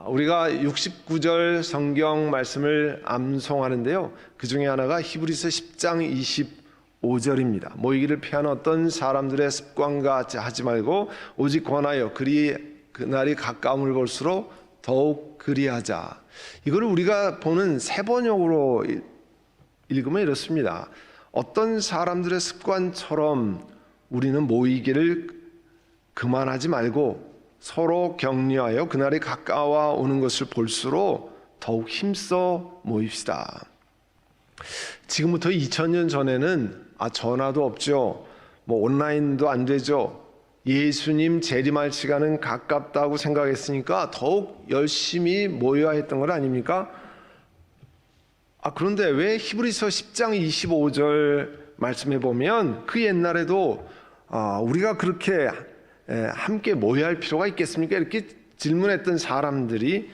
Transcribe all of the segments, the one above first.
우리가 69절 성경 말씀을 암송하는데요. 그 중에 하나가 히브리서 10장 25절입니다. 모이기를 피하는 어떤 사람들의 습관과 하지 말고 오직 권하여 그날이 가까움을 볼수록 더욱 그리하자. 이걸 우리가 보는 세번역으로 읽으면 이렇습니다. 어떤 사람들의 습관처럼 우리는 모이기를 그만하지 말고 서로 격려하여 그날이 가까워 오는 것을 볼수록 더욱 힘써 모입시다. 지금부터 2000년 전에는 전화도 없죠. 온라인도 안 되죠. 예수님 재림할 시간은 가깝다고 생각했으니까 더욱 열심히 모여야 했던 것 아닙니까? 그런데 왜 히브리서 10장 25절 말씀해 보면 그 옛날에도 우리가 그렇게 함께 모여야 할 필요가 있겠습니까? 이렇게 질문했던 사람들이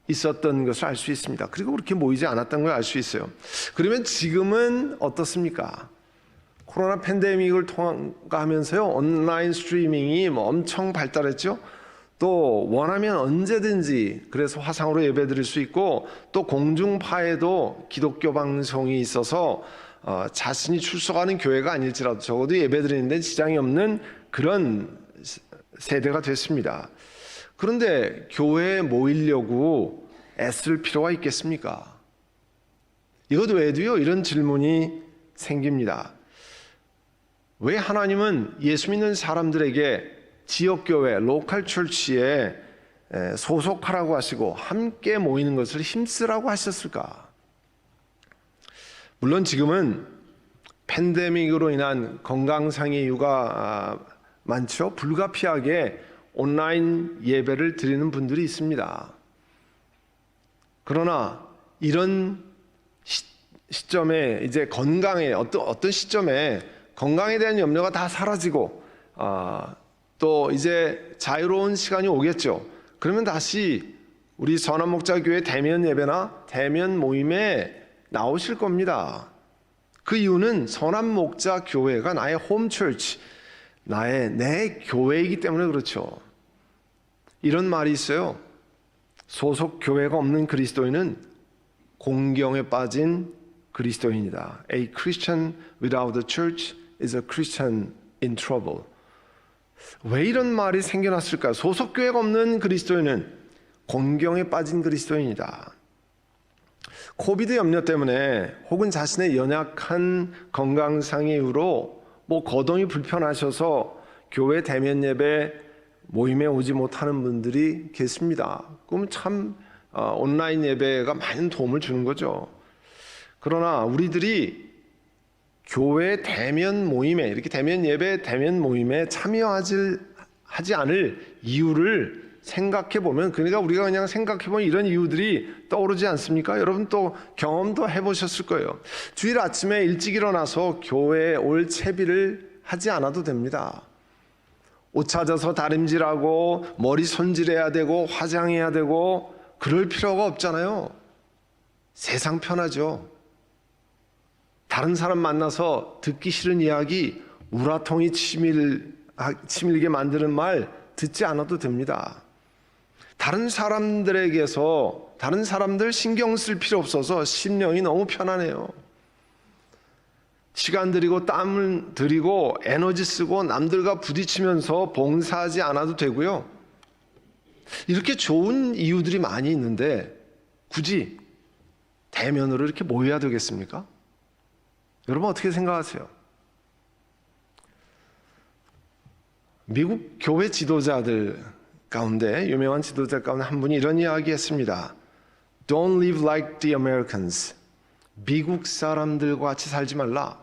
있었던 것을 알 수 있습니다. 그리고 그렇게 모이지 않았던 걸 알 수 있어요. 그러면 지금은 어떻습니까? 코로나 팬데믹을 통과하면서요, 온라인 스트리밍이 엄청 발달했죠. 또 원하면 언제든지 그래서 화상으로 예배드릴 수 있고, 또 공중파에도 기독교 방송이 있어서 자신이 출석하는 교회가 아닐지라도 적어도 예배드리는데 지장이 없는 그런 세대가 됐습니다. 그런데 교회에 모이려고 애쓸 필요가 있겠습니까? 이것 외에도요, 이런 질문이 생깁니다. 왜 하나님은 예수 믿는 사람들에게 지역교회, 로컬 철치에 소속하라고 하시고 함께 모이는 것을 힘쓰라고 하셨을까? 물론 지금은 팬데믹으로 인한 건강상의 이유가 많죠. 불가피하게 온라인 예배를 드리는 분들이 있습니다. 그러나 이런 시점에 이제 건강에 어떤 시점에 건강에 대한 염려가 다 사라지고 또 이제 자유로운 시간이 오겠죠. 그러면 다시 우리 선한목자교회 대면 예배나 대면 모임에 나오실 겁니다. 그 이유는 선한목자교회가 나의 홈처치, 내 교회이기 때문에 그렇죠. 이런 말이 있어요. 소속 교회가 없는 그리스도인은 공경에 빠진 그리스도인이다. A Christian without a church is a Christian in trouble. 왜 이런 말이 생겨났을까요? 소속 교회가 없는 그리스도인은 공경에 빠진 그리스도인이다. 코비드 염려 때문에 혹은 자신의 연약한 건강상의 이유로 거동이 불편하셔서 교회 대면 예배 모임에 오지 못하는 분들이 계십니다. 그럼 참 온라인 예배가 많은 도움을 주는 거죠. 그러나 우리들이 교회 대면 모임에, 이렇게 대면 예배 대면 모임에 참여하지 않을 이유를 생각해 보면, 그러니까 우리가 그냥 생각해 보면 이런 이유들이 떠오르지 않습니까? 여러분 또 경험도 해보셨을 거예요. 주일 아침에 일찍 일어나서 교회에 올 채비를 하지 않아도 됩니다. 옷 찾아서 다림질하고 머리 손질해야 되고 화장해야 되고 그럴 필요가 없잖아요. 세상 편하죠. 다른 사람 만나서 듣기 싫은 이야기, 우라통이 치밀게 만드는 말 듣지 않아도 됩니다. 다른 사람들에게서 다른 사람들 신경 쓸 필요 없어서 심령이 너무 편하네요. 시간 들이고 땀을 들이고 에너지 쓰고 남들과 부딪히면서 봉사하지 않아도 되고요. 이렇게 좋은 이유들이 많이 있는데 굳이 대면으로 이렇게 모여야 되겠습니까? 여러분 어떻게 생각하세요? 미국 교회 지도자들 가운데, 유명한 지도자 가운데 한 분이 이런 이야기 했습니다. Don't live like the Americans. 미국 사람들과 같이 살지 말라.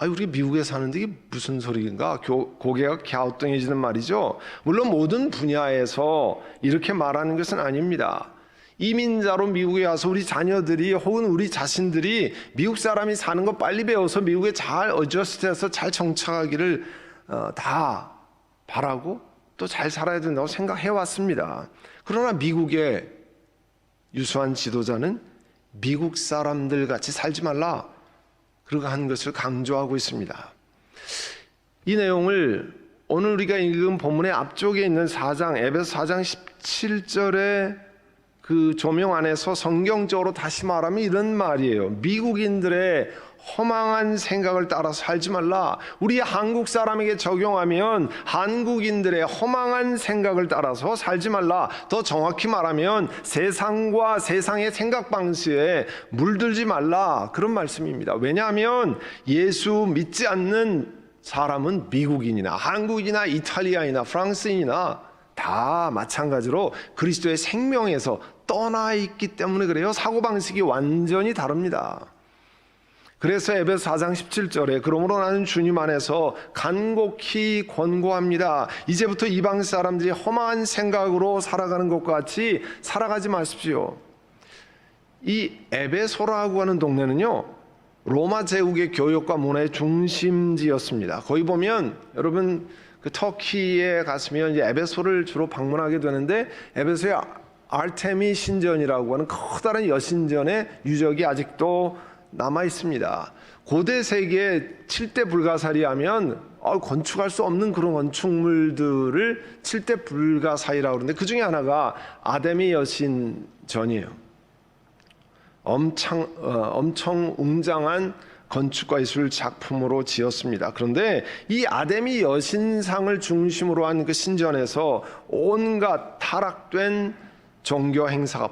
우리 미국에 사는데 이게 무슨 소리인가? 고개가 갸우뚱해지는 말이죠. 물론 모든 분야에서 이렇게 말하는 것은 아닙니다. 이민자로 미국에 와서 우리 자녀들이 혹은 우리 자신들이 미국 사람이 사는 거 빨리 배워서 미국에 잘 어저스트해서 잘 정착하기를 다 바라고 또 잘 살아야 된다고 생각해 왔습니다. 그러나 미국의 유수한 지도자는 미국 사람들 같이 살지 말라, 그러고 한 것을 강조하고 있습니다. 이 내용을 오늘 우리가 읽은 본문의 앞쪽에 있는 4장 에베소 4장 17절의 그 조명 안에서 성경적으로 다시 말하면 이런 말이에요. 미국인들의 허망한 생각을 따라 살지 말라. 우리 한국 사람에게 적용하면 한국인들의 허망한 생각을 따라서 살지 말라. 더 정확히 말하면 세상과 세상의 생각 방식에 물들지 말라. 그런 말씀입니다. 왜냐하면 예수 믿지 않는 사람은 미국인이나 한국인이나 이탈리아인이나 프랑스인이나 다 마찬가지로 그리스도의 생명에서 떠나 있기 때문에 그래요. 사고방식이 완전히 다릅니다. 그래서 에베소 4장 17절에 그러므로 나는 주님 안에서 간곡히 권고합니다. 이제부터 이방 사람들이 허망한 생각으로 살아가는 것과 같이 살아가지 마십시오. 이 에베소라고 하는 동네는요, 로마 제국의 교육과 문화의 중심지였습니다. 거기 보면 여러분 그 터키에 갔으면 이제 에베소를 주로 방문하게 되는데, 에베소의 아르테미 신전이라고 하는 커다란 여신전의 유적이 아직도 남아 있습니다. 고대 세계의 7대 불가사리하면 건축할 수 없는 그런 건축물들을 7대 불가사리라고 그러는데, 그 중에 하나가 아데미 여신전이에요. 엄청 웅장한 건축과 예술 작품으로 지었습니다. 그런데 이 아데미 여신상을 중심으로 한 그 신전에서 온갖 타락된 종교 행사가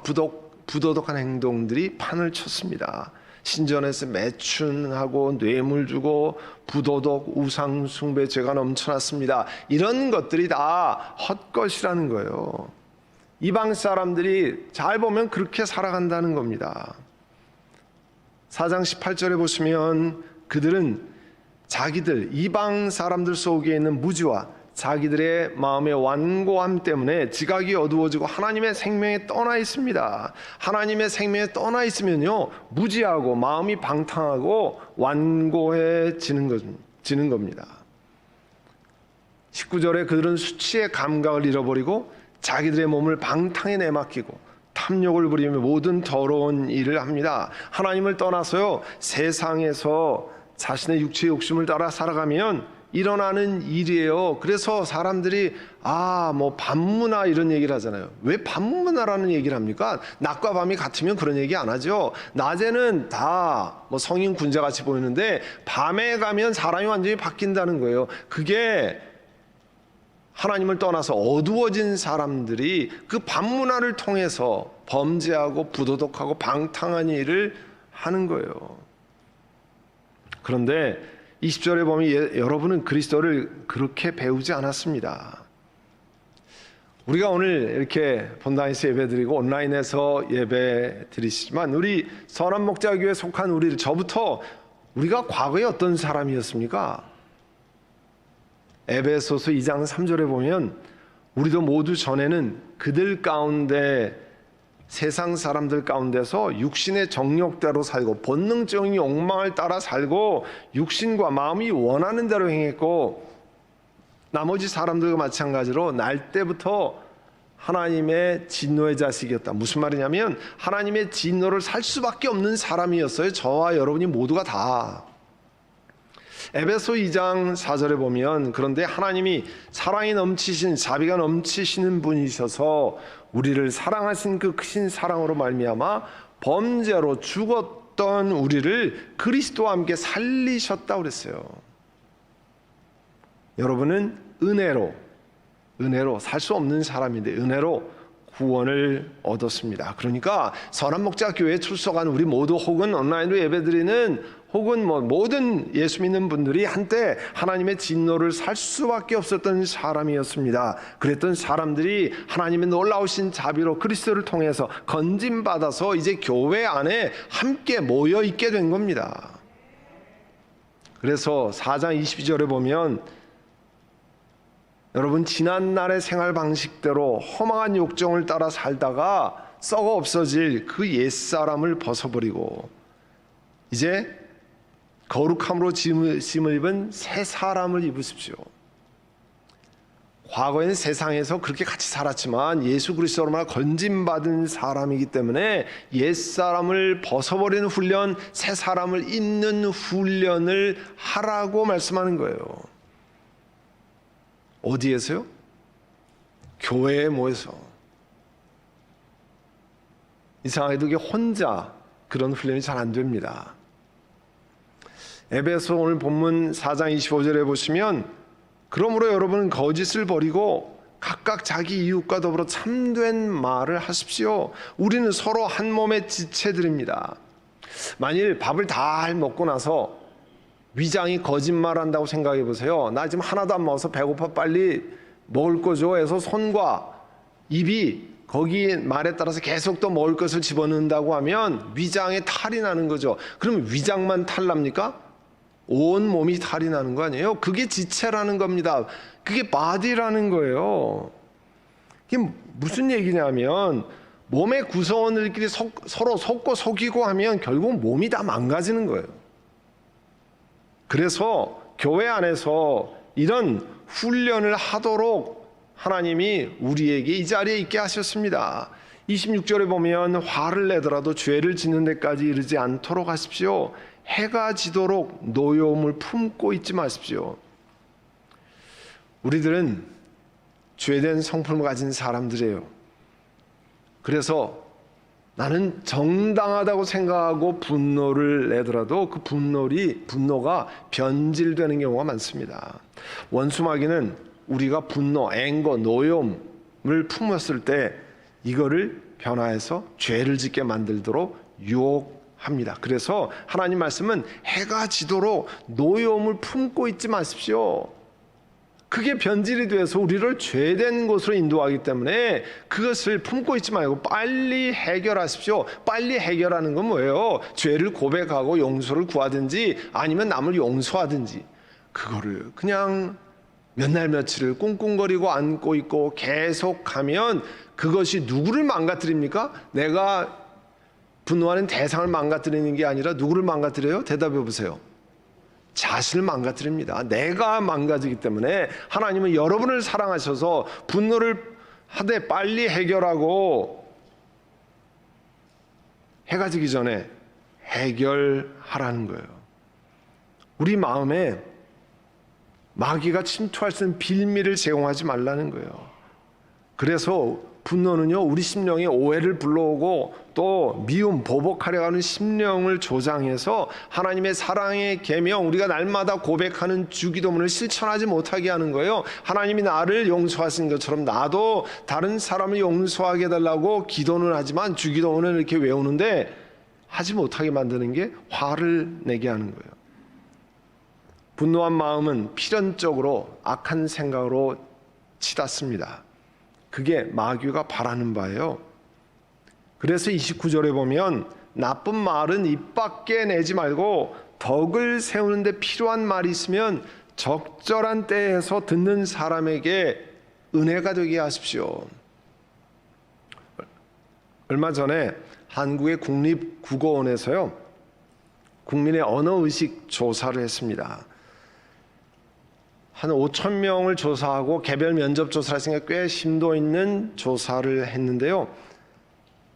부도덕한 행동들이 판을 쳤습니다. 신전에서 매춘하고 뇌물 주고 부도덕 우상 숭배 죄가 넘쳐났습니다. 이런 것들이 다 헛것이라는 거예요. 이방 사람들이 잘 보면 그렇게 살아간다는 겁니다. 4장 18절에 보시면 그들은 자기들 이방 사람들 속에 있는 무지와 자기들의 마음의 완고함 때문에 지각이 어두워지고 하나님의 생명에 떠나 있습니다. 하나님의 생명에 떠나 있으면요, 무지하고 마음이 방탕하고 완고해지는 겁니다. 19절에 그들은 수치의 감각을 잃어버리고 자기들의 몸을 방탕에 내맡기고 탐욕을 부리며 모든 더러운 일을 합니다. 하나님을 떠나서요, 세상에서 자신의 육체의 욕심을 따라 살아가면 일어나는 일이에요. 그래서 사람들이 밤문화 이런 얘기를 하잖아요. 왜 밤문화라는 얘기를 합니까? 낮과 밤이 같으면 그런 얘기 안 하죠. 낮에는 다 성인 군자같이 보이는데 밤에 가면 사람이 완전히 바뀐다는 거예요. 그게 하나님을 떠나서 어두워진 사람들이 그 밤문화를 통해서 범죄하고 부도덕하고 방탕한 일을 하는 거예요. 그런데 20절에 보면 여러분은 그리스도를 그렇게 배우지 않았습니다. 우리가 오늘 이렇게 본당에서 예배드리고 온라인에서 예배드리시지만 우리 선한목자교회에 속한 저부터 우리가 과거에 어떤 사람이었습니까? 에베소서 2장 3절에 보면 우리도 모두 전에는 그들 가운데 세상 사람들 가운데서 육신의 정욕대로 살고 본능적인 욕망을 따라 살고 육신과 마음이 원하는 대로 행했고 나머지 사람들과 마찬가지로 날 때부터 하나님의 진노의 자식이었다. 무슨 말이냐면 하나님의 진노를 살 수밖에 없는 사람이었어요. 저와 여러분이 모두가 다. 에베소 2장 4절에 보면 그런데 하나님이 사랑이 넘치신 자비가 넘치시는 분이셔서 우리를 사랑하신 그 크신 사랑으로 말미암아 범죄로 죽었던 우리를 그리스도와 함께 살리셨다고 그랬어요. 여러분은 은혜로 살 수 없는 사람인데 은혜로 구원을 얻었습니다. 그러니까 선한목자교회에 출석한 우리 모두 혹은 온라인으로 예배드리는 혹은 모든 예수 믿는 분들이 한때 하나님의 진노를 살 수밖에 없었던 사람이었습니다. 그랬던 사람들이 하나님의 놀라우신 자비로 그리스도를 통해서 건짐받아서 이제 교회 안에 함께 모여 있게 된 겁니다. 그래서 4장 22절에 보면 여러분 지난날의 생활 방식대로 허망한 욕정을 따라 살다가 썩어 없어질 그 옛사람을 벗어버리고 이제 거룩함으로 짐을 입은 새 사람을 입으십시오. 과거에는 세상에서 그렇게 같이 살았지만 예수 그리스도로만 건짐받은 사람이기 때문에 옛사람을 벗어버리는 훈련, 새 사람을 입는 훈련을 하라고 말씀하는 거예요. 어디에서요? 교회에 모여서. 이상하게도 이게 혼자 그런 훈련이 잘 안 됩니다. 에베소 오늘 본문 4장 25절에 보시면 그러므로 여러분은 거짓을 버리고 각각 자기 이웃과 더불어 참된 말을 하십시오. 우리는 서로 한 몸의 지체들입니다. 만일 밥을 다 먹고 나서 위장이 거짓말한다고 생각해 보세요. 나 지금 하나도 안 먹어서 배고파, 빨리 먹을 거 줘 해서 손과 입이 거기 말에 따라서 계속 또 먹을 것을 집어넣는다고 하면 위장에 탈이 나는 거죠. 그럼 위장만 탈 납니까? 온 몸이 탈이 나는 거 아니에요? 그게 지체라는 겁니다. 그게 바디라는 거예요. 이게 무슨 얘기냐면 몸의 구성원들끼리 서로 속고 속이고 하면 결국 몸이 다 망가지는 거예요. 그래서 교회 안에서 이런 훈련을 하도록 하나님이 우리에게 이 자리에 있게 하셨습니다. 26절에 보면 화를 내더라도 죄를 짓는 데까지 이르지 않도록 하십시오. 해가 지도록 노여움을 품고 있지 마십시오. 우리들은 죄된 성품을 가진 사람들이에요. 그래서 나는 정당하다고 생각하고 분노를 내더라도 그 분노가 변질되는 경우가 많습니다. 원수마귀는 우리가 분노, 앵거, 노여움을 품었을 때 이거를 변화해서 죄를 짓게 만들도록 유혹합니다. 그래서 하나님 말씀은 해가 지도록 노여움을 품고 있지 마십시오. 그게 변질이 돼서 우리를 죄된 곳으로 인도하기 때문에 그것을 품고 있지 말고 빨리 해결하십시오. 빨리 해결하는 건 뭐예요? 죄를 고백하고 용서를 구하든지 아니면 남을 용서하든지, 그거를 그냥 몇 날 며칠을 꿍꿍거리고 안고 있고 계속하면 그것이 누구를 망가뜨립니까? 내가 분노하는 대상을 망가뜨리는 게 아니라 누구를 망가뜨려요? 대답해 보세요. 자신을 망가뜨립니다. 내가 망가지기 때문에 하나님은 여러분을 사랑하셔서 분노를 하되 빨리 해결하고 해가 지기 전에 해결하라는 거예요. 우리 마음에 마귀가 침투할 수 있는 빌미를 제공하지 말라는 거예요. 그래서 분노는요, 우리 심령에 오해를 불러오고 또 미움, 보복하려 하는 심령을 조장해서 하나님의 사랑의 계명, 우리가 날마다 고백하는 주기도문을 실천하지 못하게 하는 거예요. 하나님이 나를 용서하신 것처럼 나도 다른 사람을 용서하게 해달라고 기도는 하지만 주기도문을 이렇게 외우는데 하지 못하게 만드는 게 화를 내게 하는 거예요. 분노한 마음은 필연적으로 악한 생각으로 치닫습니다. 그게 마귀가 바라는 바예요. 그래서 29절에 보면 나쁜 말은 입 밖에 내지 말고 덕을 세우는데 필요한 말이 있으면 적절한 때에서 듣는 사람에게 은혜가 되게 하십시오. 얼마 전에 한국의 국립국어원에서요, 국민의 언어의식 조사를 했습니다. 한 5천 명을 조사하고 개별 면접 조사를 했으니까 꽤 심도 있는 조사를 했는데요.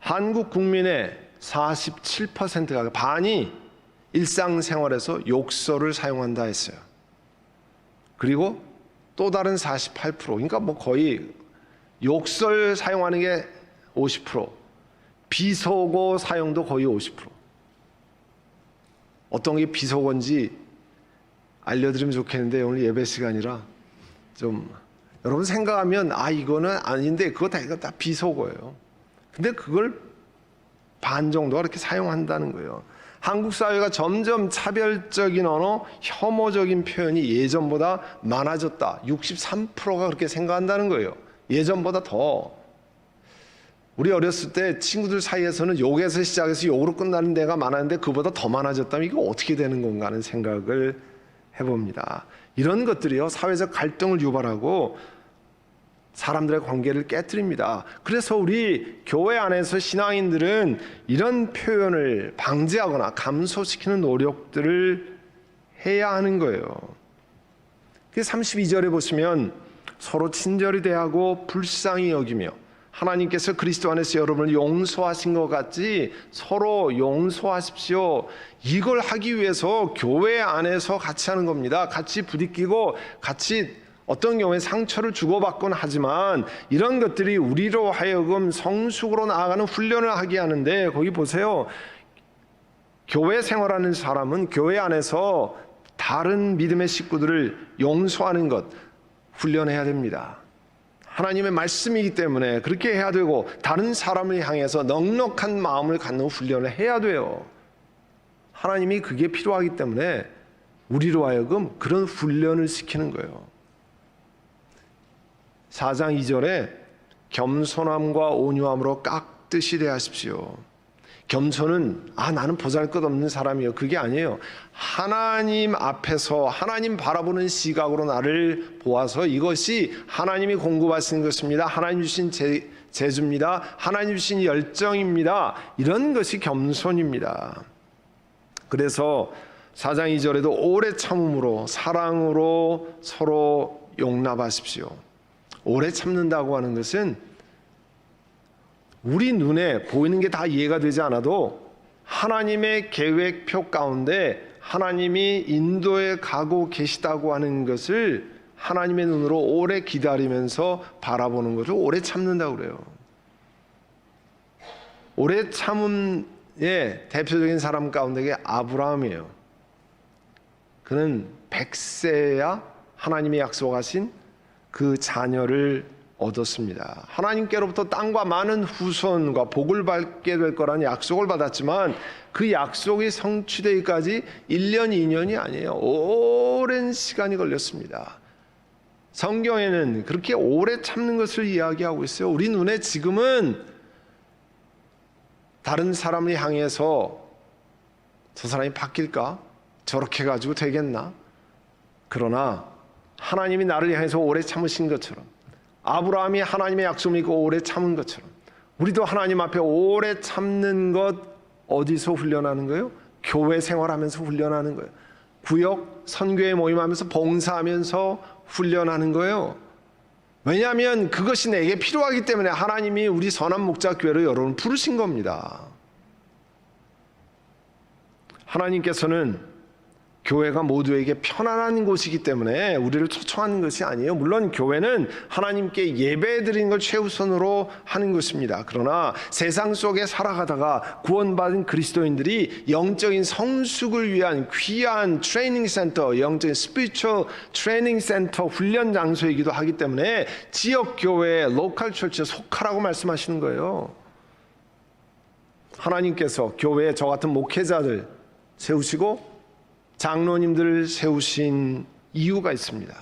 한국 국민의 47%가, 반이 일상생활에서 욕설을 사용한다 했어요. 그리고 또 다른 48%, 그러니까 뭐 거의 욕설 사용하는 게 50%, 비속어 사용도 거의 50%. 어떤 게 비속어인지 알려드리면 좋겠는데 오늘 예배 시간이라 좀 여러분 생각하면 이거는 아닌데 이거 다 비속어예요. 근데 그걸 반 정도가 이렇게 사용한다는 거예요. 한국 사회가 점점 차별적인 언어, 혐오적인 표현이 예전보다 많아졌다. 63%가 그렇게 생각한다는 거예요. 예전보다 더. 우리 어렸을 때 친구들 사이에서는 욕에서 시작해서 욕으로 끝나는 데가 많았는데 그보다 더 많아졌다면 이거 어떻게 되는 건가 하는 생각을 해봅니다. 이런 것들이요, 사회적 갈등을 유발하고 사람들의 관계를 깨뜨립니다. 그래서 우리 교회 안에서 신앙인들은 이런 표현을 방지하거나 감소시키는 노력들을 해야 하는 거예요. 32절에 보시면 서로 친절히 대하고 불쌍히 여기며 하나님께서 그리스도 안에서 여러분을 용서하신 것 같이 서로 용서하십시오. 이걸 하기 위해서 교회 안에서 같이 하는 겁니다. 같이 부딪히고 같이 어떤 경우에 상처를 주고받곤 하지만 이런 것들이 우리로 하여금 성숙으로 나아가는 훈련을 하게 하는데, 거기 보세요. 교회 생활하는 사람은 교회 안에서 다른 믿음의 식구들을 용서하는 것 훈련해야 됩니다. 하나님의 말씀이기 때문에 그렇게 해야 되고, 다른 사람을 향해서 넉넉한 마음을 갖는 훈련을 해야 돼요. 하나님이 그게 필요하기 때문에 우리로 하여금 그런 훈련을 시키는 거예요. 4장 2절에 겸손함과 온유함으로 깍듯이 대하십시오. 겸손은 나는 보잘것없는 사람이요, 그게 아니에요. 하나님 앞에서 하나님 바라보는 시각으로 나를 보아서 이것이 하나님이 공급하시는 것입니다, 하나님 주신 재주입니다, 하나님 주신 열정입니다, 이런 것이 겸손입니다. 그래서 4장 2절에도 오래 참음으로 사랑으로 서로 용납하십시오. 오래 참는다고 하는 것은 우리 눈에 보이는 게 다 이해가 되지 않아도 하나님의 계획표 가운데 하나님이 인도에 가고 계시다고 하는 것을 하나님의 눈으로 오래 기다리면서 바라보는 것을 오래 참는다고 그래요. 오래 참음의 대표적인 사람 가운데 아브라함이에요. 그는 100세야 하나님이 약속하신 그 자녀를 얻었습니다. 하나님께로부터 땅과 많은 후손과 복을 받게 될 거라는 약속을 받았지만 그 약속이 성취되기까지 1년, 2년이 아니에요. 오랜 시간이 걸렸습니다. 성경에는 그렇게 오래 참는 것을 이야기하고 있어요. 우리 눈에 지금은 다른 사람을 향해서 저 사람이 바뀔까? 저렇게 가지고 되겠나? 그러나 하나님이 나를 향해서 오래 참으신 것처럼, 아브라함이 하나님의 약속을 믿고 오래 참은 것처럼 우리도 하나님 앞에 오래 참는 것 어디서 훈련하는 거예요? 교회 생활하면서 훈련하는 거예요. 구역 선교회 모임하면서 봉사하면서 훈련하는 거예요. 왜냐하면 그것이 내게 필요하기 때문에 하나님이 우리 선한 목자 교회로 여러분을 부르신 겁니다. 하나님께서는 교회가 모두에게 편안한 곳이기 때문에 우리를 초청하는 것이 아니에요. 물론 교회는 하나님께 예배드리는 걸 최우선으로 하는 것입니다. 그러나 세상 속에 살아가다가 구원받은 그리스도인들이 영적인 성숙을 위한 귀한 트레이닝 센터, 영적인 스피리추얼 트레이닝 센터 훈련 장소이기도 하기 때문에 지역 교회, 로컬 처치에 속하라고 말씀하시는 거예요. 하나님께서 교회에 저 같은 목회자들 세우시고 장로님들을 세우신 이유가 있습니다.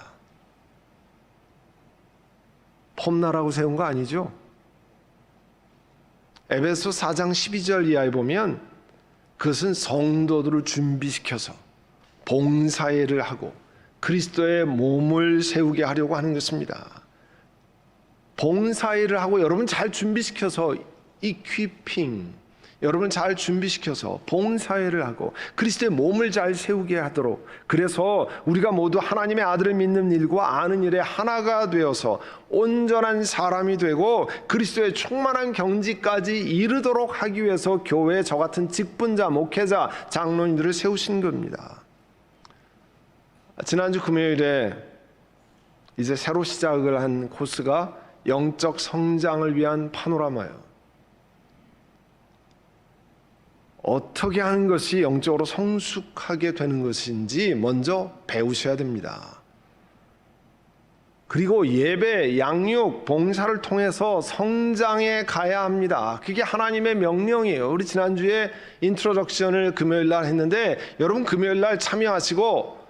폼나라고 세운 거 아니죠? 에베소 4장 12절 이하에 보면 그것은 성도들을 준비시켜서 봉사회를 하고 그리스도의 몸을 세우게 하려고 하는 것입니다. 봉사회를 하고 여러분 잘 준비시켜서 이퀴핑, 여러분 잘 준비시켜서 봉사회를 하고 그리스도의 몸을 잘 세우게 하도록, 그래서 우리가 모두 하나님의 아들을 믿는 일과 아는 일에 하나가 되어서 온전한 사람이 되고 그리스도의 충만한 경지까지 이르도록 하기 위해서 교회에 저 같은 직분자, 목회자, 장로님들을 세우신 겁니다. 지난주 금요일에 이제 새로 시작을 한 코스가 영적 성장을 위한 파노라마예요. 어떻게 하는 것이 영적으로 성숙하게 되는 것인지 먼저 배우셔야 됩니다. 그리고 예배, 양육, 봉사를 통해서 성장해 가야 합니다. 그게 하나님의 명령이에요. 우리 지난주에 인트로덕션을 금요일 날 했는데 여러분 금요일 날 참여하시고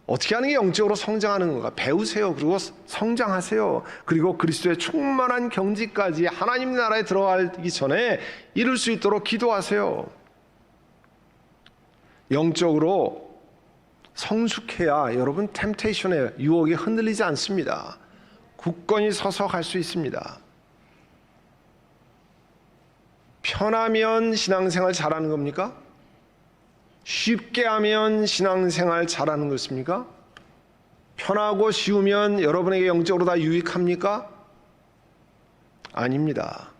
어떻게 하는 게 영적으로 성장하는 건가 배우세요. 그리고 성장하세요. 그리고 그리스도의 충만한 경지까지 하나님 나라에 들어가기 전에 이룰 수 있도록 기도하세요. 영적으로 성숙해야 여러분 템테이션의 유혹에 흔들리지 않습니다. 굳건히 서서 갈 수 있습니다. 편하면 신앙생활 잘하는 겁니까? 쉽게 하면 신앙생활 잘하는 것입니까? 편하고 쉬우면 여러분에게 영적으로 다 유익합니까? 아닙니다.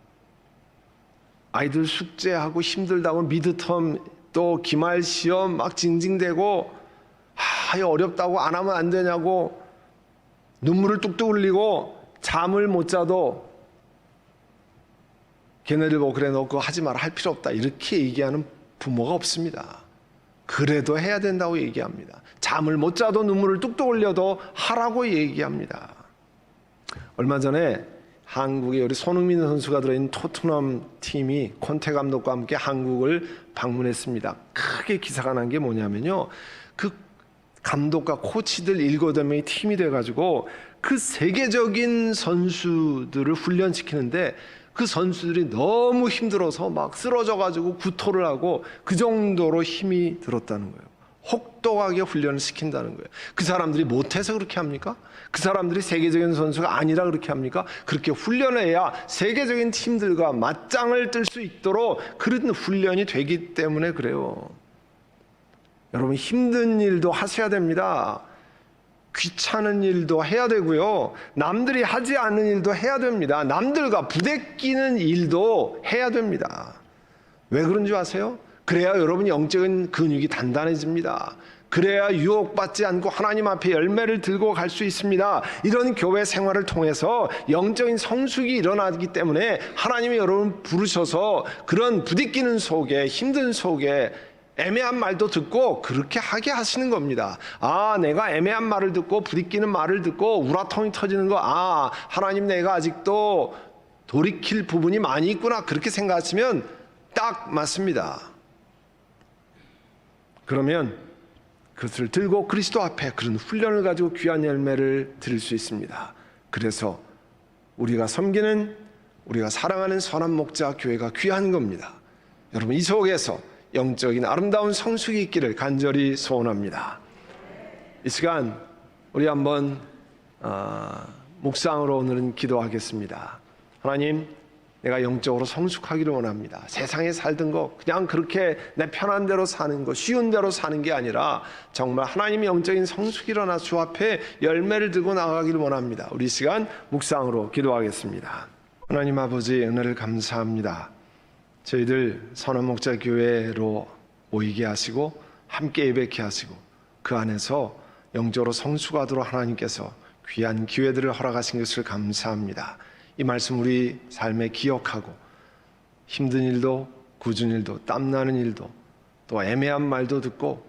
아이들 숙제하고 힘들다고 미드텀 또 기말 시험 막 징징대고 어렵다고 안 하면 안 되냐고 눈물을 뚝뚝 흘리고 잠을 못 자도 걔네들 보고 그래 너 그거 하지 마라 할 필요 없다 이렇게 얘기하는 부모가 없습니다. 그래도 해야 된다고 얘기합니다. 잠을 못 자도 눈물을 뚝뚝 흘려도 하라고 얘기합니다. 얼마 전에 한국에 우리 손흥민 선수가 들어있는 토트넘 팀이 콘테 감독과 함께 한국을 방문했습니다. 크게 기사가 난 게 뭐냐면요, 그 감독과 코치들 7-8명이 팀이 돼가지고 그 세계적인 선수들을 훈련시키는데 그 선수들이 너무 힘들어서 막 쓰러져가지고 구토를 하고 그 정도로 힘이 들었다는 거예요. 혹독하게 훈련을 시킨다는 거예요. 그 사람들이 못해서 그렇게 합니까? 그 사람들이 세계적인 선수가 아니라 그렇게 합니까? 그렇게 훈련을 해야 세계적인 팀들과 맞짱을 뜰 수 있도록 그런 훈련이 되기 때문에 그래요. 여러분, 힘든 일도 하셔야 됩니다. 귀찮은 일도 해야 되고요. 남들이 하지 않는 일도 해야 됩니다. 남들과 부대끼는 일도 해야 됩니다. 왜 그런 줄 아세요? 그래야 여러분이 영적인 근육이 단단해집니다. 그래야 유혹받지 않고 하나님 앞에 열매를 들고 갈 수 있습니다. 이런 교회 생활을 통해서 영적인 성숙이 일어나기 때문에 하나님이 여러분을 부르셔서 그런 부대끼는 속에, 힘든 속에 애매한 말도 듣고 그렇게 하게 하시는 겁니다. 아, 내가 애매한 말을 듣고 부딪히는 말을 듣고 우라통이 터지는 거, 아, 하나님 내가 아직도 돌이킬 부분이 많이 있구나, 그렇게 생각하시면 딱 맞습니다. 그러면 그것을 들고 그리스도 앞에 그런 훈련을 가지고 귀한 열매를 드릴 수 있습니다. 그래서 우리가 섬기는, 우리가 사랑하는 선한 목자 교회가 귀한 겁니다. 여러분, 이 속에서 영적인 아름다운 성숙이 있기를 간절히 소원합니다. 이 시간 우리 한번 묵상으로 오늘은 기도하겠습니다. 하나님, 내가 영적으로 성숙하기를 원합니다. 세상에 살던 거 그냥 그렇게 내 편한 대로 사는 거, 쉬운 대로 사는 게 아니라 정말 하나님의 영적인 성숙이 일어나 주 앞에 열매를 들고 나가기를 원합니다. 우리 시간 묵상으로 기도하겠습니다. 하나님 아버지, 은혜를 감사합니다. 저희들 선한 목자 교회로 모이게 하시고 함께 예배케 하시고 그 안에서 영적으로 성숙하도록 하나님께서 귀한 기회들을 허락하신 것을 감사합니다. 이 말씀 우리 삶에 기억하고 힘든 일도 굳은 일도 땀나는 일도 또 애매한 말도 듣고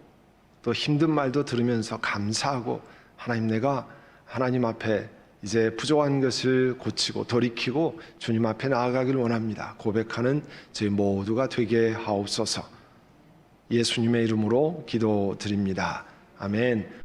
또 힘든 말도 들으면서 감사하고 하나님, 내가 하나님 앞에 이제 부족한 것을 고치고 돌이키고 주님 앞에 나아가길 원합니다. 고백하는 저희 모두가 되게 하옵소서. 예수님의 이름으로 기도드립니다. 아멘.